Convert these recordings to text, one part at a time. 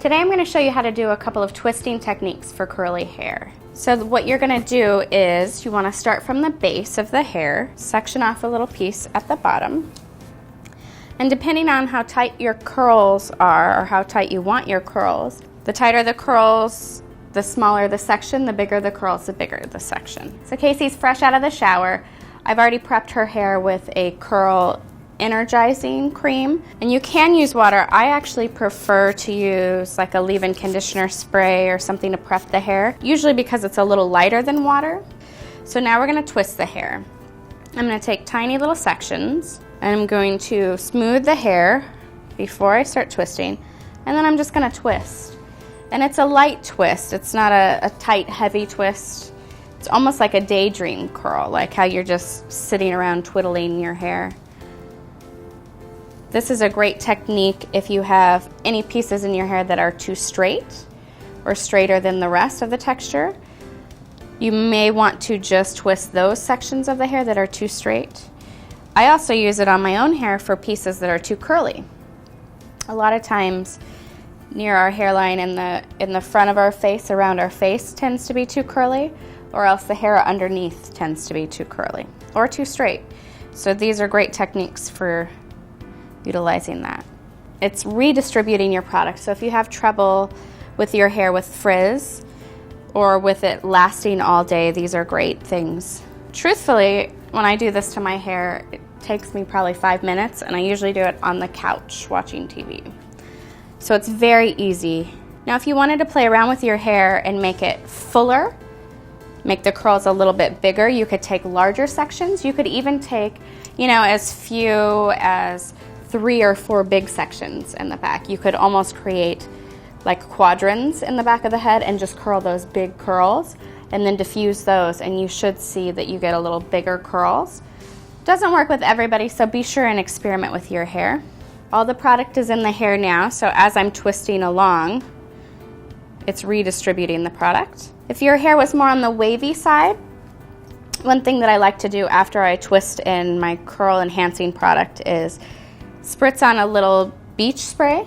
Today I'm going to show you how to do a couple of twisting techniques for curly hair. So what you're going to do is you want to start from the base of the hair, section off a little piece at the bottom, and depending on how tight your curls are or how tight you want your curls, the tighter the curls, the smaller the section, the bigger the curls, the bigger the section. So Casey's fresh out of the shower. I've already prepped her hair with a curl energizing cream, and you can use water. I actually prefer to use like a leave-in conditioner spray or something to prep the hair, usually because it's a little lighter than water. So now we're going to twist the hair. I'm going to take tiny little sections and I'm going to smooth the hair before I start twisting, and then I'm just going to twist. And it's a light twist, it's not a tight, heavy twist. It's almost like a daydream curl, like how you're just sitting around twiddling your hair. This is a great technique if you have any pieces in your hair that are too straight or straighter than the rest of the texture. You may want to just twist those sections of the hair that are too straight. I also use it on my own hair for pieces that are too curly. A lot of times near our hairline in the front of our face, around our face, tends to be too curly, or else the hair underneath tends to be too curly or too straight. So these are great techniques for utilizing that. It's redistributing your product. So if you have trouble with your hair with frizz or with it lasting all day, these are great things. Truthfully, when I do this to my hair, it takes me probably 5 minutes, and I usually do it on the couch watching TV. So it's very easy. Now if you wanted to play around with your hair and make it fuller, make the curls a little bit bigger, you could take larger sections. You could even take, as few as 3 or 4 big sections in the back. You could almost create like quadrants in the back of the head and just curl those big curls and then diffuse those, and you should see that you get a little bigger curls. Doesn't work with everybody, so be sure and experiment with your hair. All the product is in the hair now, so as I'm twisting along, it's redistributing the product. If your hair was more on the wavy side, one thing that I like to do after I twist in my curl enhancing product is spritz on a little beach spray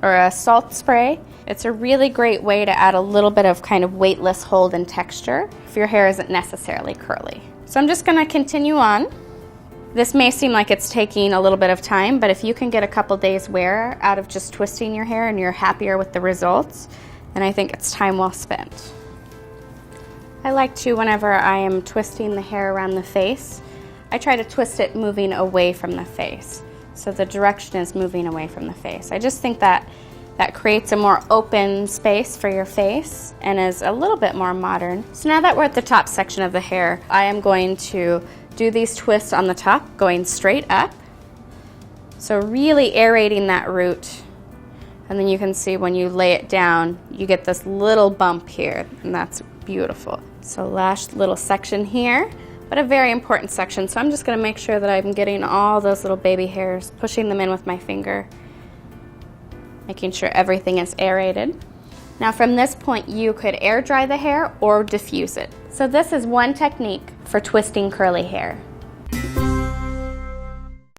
or a salt spray. It's a really great way to add a little bit of kind of weightless hold and texture if your hair isn't necessarily curly. So I'm just going to continue on. This may seem like it's taking a little bit of time, but if you can get a couple days wear out of just twisting your hair and you're happier with the results, then I think it's time well spent. I like to, whenever I am twisting the hair around the face, I try to twist it moving away from the face. So the direction is moving away from the face. I just think that creates a more open space for your face and is a little bit more modern. So now that we're at the top section of the hair, I am going to do these twists on the top, going straight up. So really aerating that root. And then you can see when you lay it down, you get this little bump here, and that's beautiful. So last little section here, but a very important section. So I'm just going to make sure that I'm getting all those little baby hairs, pushing them in with my finger, making sure everything is aerated. Now from this point, you could air dry the hair or diffuse it. So this is one technique for twisting curly hair.